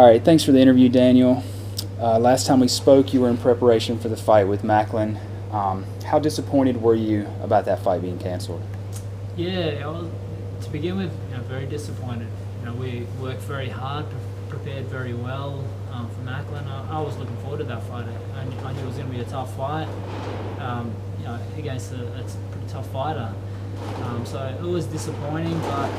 All right, thanks for the interview, Daniel. Last time we spoke, you were in preparation for the fight with Macklin. How disappointed were you about that fight being canceled? Yeah, to begin with, very disappointed. We worked very hard, prepared very well for Macklin. I was looking forward to that fight. I knew it was going to be a tough fight, against a pretty tough fighter. So it was disappointing, but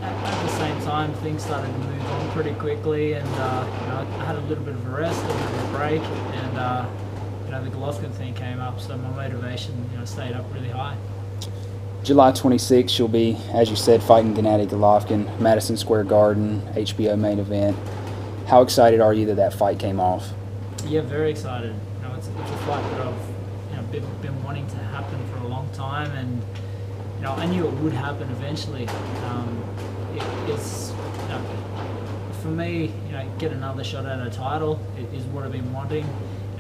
at the same time, things started to move on pretty quickly, and I had a little bit of a rest, a little bit of a break, and the Golovkin thing came up, so my motivation stayed up really high. July 26th, you'll be, as you said, fighting Gennady Golovkin, Madison Square Garden, HBO main event. How excited are you that that fight came off? Yeah, very excited. It's a fight that I've been wanting to happen for a long time, and I knew it would happen eventually. It's for me, get another shot at a title is what I've been wanting,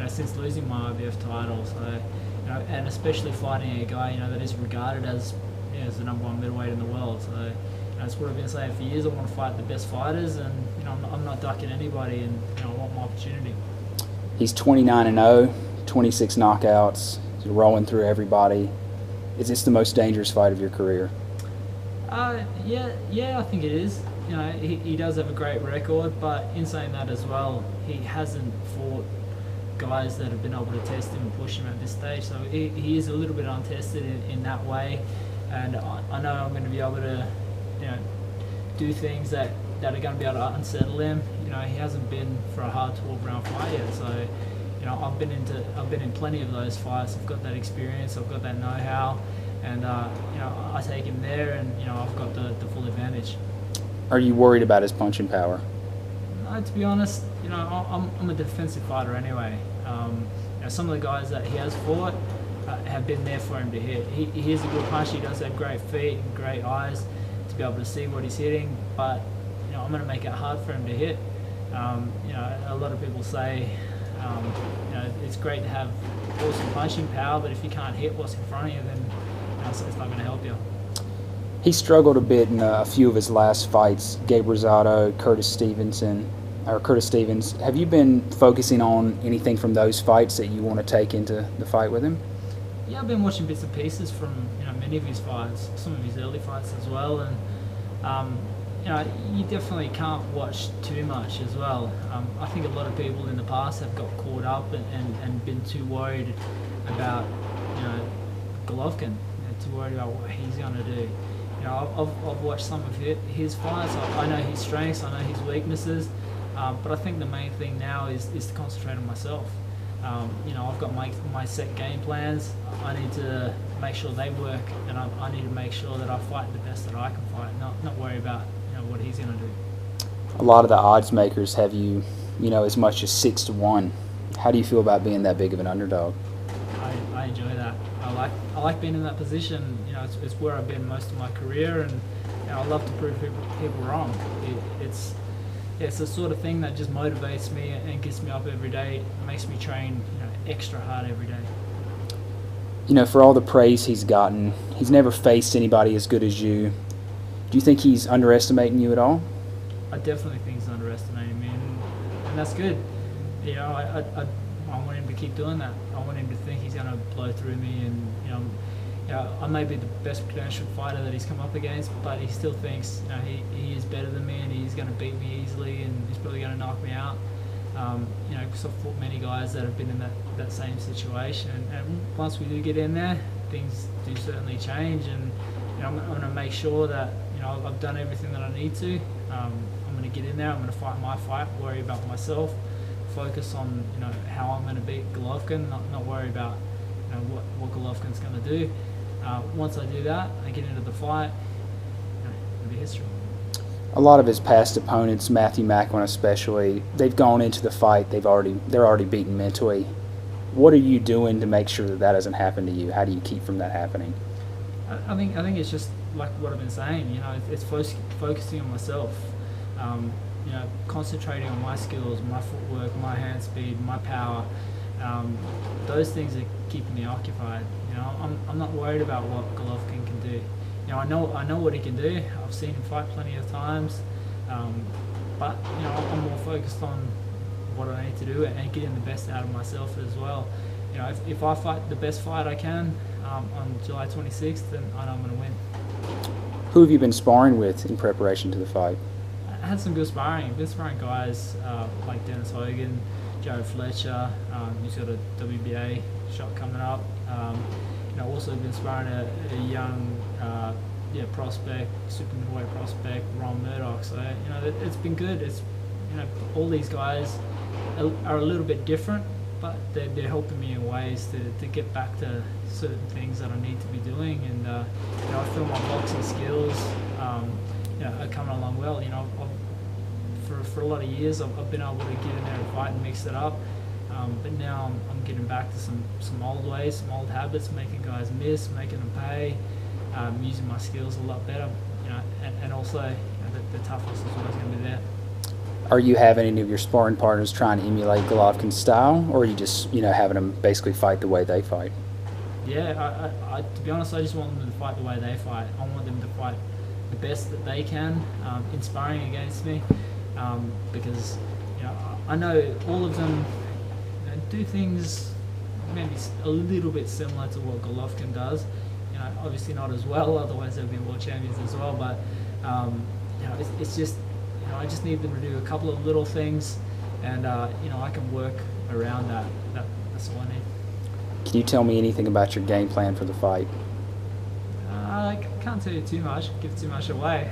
since losing my IBF title. So, and especially fighting a guy, that is regarded as the #1 middleweight in the world. So, that's what I've been saying for years. I want to fight the best fighters, and I'm not ducking anybody, and I want my opportunity. He's 29-0, 26 knockouts. He's rolling through everybody. Is this the most dangerous fight of your career? Yeah, I think it is. He does have a great record, but in saying that as well, he hasn't fought guys that have been able to test him and push him at this stage. So he is a little bit untested in that way, and I know I'm going to be able to, do things that are going to be able to unsettle him. He hasn't been for a hard 12-round fight yet, so I've been in plenty of those fights. I've got that experience, I've got that know-how, and I take him there, and I've got the full advantage. Are you worried about his punching power? No, to be honest, I'm a defensive fighter anyway. Some of the guys that he has fought have been there for him to hit. He is a good puncher. He does have great feet and great eyes to be able to see what he's hitting, but I'm going to make it hard for him to hit. A lot of people say it's great to have awesome punching power, but if you can't hit what's in front of you, then it's not going to help you. He struggled a bit in a few of his last fights. Gabe Rosado, Curtis Stevens. Have you been focusing on anything from those fights that you want to take into the fight with him? Yeah, I've been watching bits and pieces from many of his fights, some of his early fights as well, and you definitely can't watch too much as well. I think a lot of people in the past have got caught up and been too worried about Golovkin, too worried about what he's going to do. I've watched some of his fights. I know his strengths, I know his weaknesses, but I think the main thing now is to concentrate on myself. I've got my set game plans. I need to make sure they work, and I need to make sure that I fight the best that I can fight, not worry about what he's going to do. A lot of the odds makers have you, as much as 6-1. How do you feel about being that big of an underdog? I enjoy that. I like being in that position. It's where I've been most of my career, and I love to prove people wrong. It's the sort of thing that just motivates me and gets me up every day. It makes me train extra hard every day. For all the praise he's gotten, he's never faced anybody as good as you. Do you think he's underestimating you at all? I definitely think he's underestimating me, and that's good. I want him to keep doing that. I want him to think he's going to blow through me, and I may be the best credentialed fighter that he's come up against, but he still thinks he is better than me, and he's going to beat me easily, and he's probably going to knock me out. Because I've fought many guys that have been in that same situation, and once we do get in there, things do certainly change, and I'm going to make sure that I've done everything that I need to. I'm going to get in there. I'm going to fight my fight. Worry about myself. Focus on how I'm going to beat Golovkin. Not worry about what Golovkin's going to do. Once I do that, I get into the fight. It'll be history. A lot of his past opponents, Matthew Macklin especially, they've gone into the fight. They're already beaten mentally. What are you doing to make sure that doesn't happen to you? How do you keep from that happening? I think it's just like what I've been saying. It's focusing on myself. Concentrating on my skills, my footwork, my hand speed, my power. Those things are keeping me occupied. I'm not worried about what Golovkin can do. I know what he can do. I've seen him fight plenty of times. but I'm more focused on what I need to do and getting the best out of myself as well. If I fight the best fight I can on July 26th, then I know I'm going to win. Who have you been sparring with in preparation to the fight? I had some good sparring. I've been sparring guys like Dennis Hogan, Jared Fletcher, who's got a WBA shot coming up. Also been sparring a young prospect, super middleweight prospect, Ron Murdoch. So it's been good. It's all these guys are a little bit different, but they're helping me in ways to get back to certain things that I need to be doing. And I feel my boxing skills are coming along well. For a lot of years I've been able to get in there and fight and mix it up. But now I'm getting back to some old ways, some old habits, making guys miss, making them pay, using my skills a lot better, and also the toughness is always going to be there. Are you having any of your sparring partners trying to emulate Golovkin's style, or are you just having them basically fight the way they fight? Yeah, I to be honest, I just want them to fight the way they fight. I want them to fight the best that they can in sparring against me, because I know all of them do things maybe a little bit similar to what Golovkin does. Obviously not as well, otherwise they'll be world champions as well. But it's just I just need them to do a couple of little things, and I can work around that. That's all I need. Can you tell me anything about your game plan for the fight? I can't tell you too much, give too much away.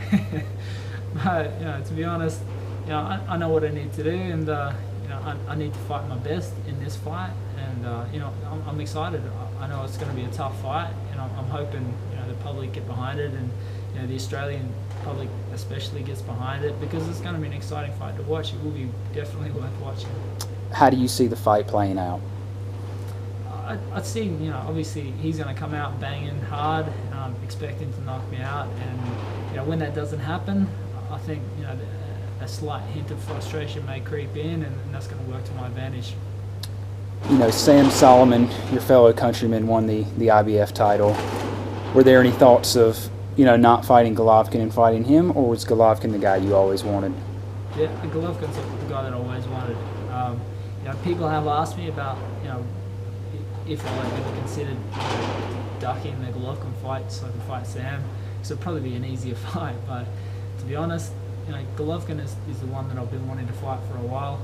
But to be honest, I know what I need to do, and I need to fight my best in this fight, and I'm excited. I know it's going to be a tough fight, and I'm hoping the public get behind it, and the Australian public especially gets behind it, because it's going to be an exciting fight to watch. It will be definitely worth watching. How do you see the fight playing out? I'd see, obviously he's going to come out banging hard, expecting to knock me out, and when that doesn't happen, I think a slight hint of frustration may creep in, and that's going to work to my advantage. Sam Solomon, your fellow countryman, won the IBF title. Were there any thoughts of not fighting Golovkin and fighting him, or was Golovkin the guy you always wanted? Yeah, Golovkin's the guy that I always wanted. People have asked me about if I ever considered ducking the Golovkin fight so I could fight Sam. So it'd probably be an easier fight, but to be honest, Golovkin is the one that I've been wanting to fight for a while.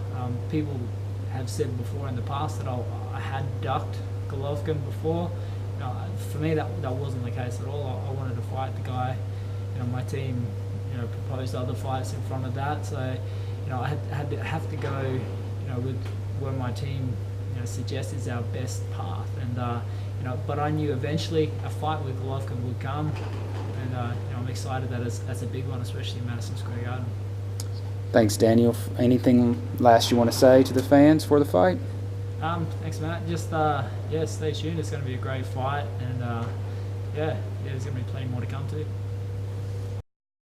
People have said before in the past that I had ducked Golovkin before. For me, that wasn't the case at all. I wanted to fight the guy. My team, proposed other fights in front of that. So, I have to go, with where my team, suggests is our best path. And but I knew eventually a fight with Golovkin would come, and I'm excited that it's a big one, especially in Madison Square Garden. Thanks, Daniel. Anything last you want to say to the fans for the fight? Thanks, Matt. Just stay tuned. It's going to be a great fight, and there's going to be plenty more to come to.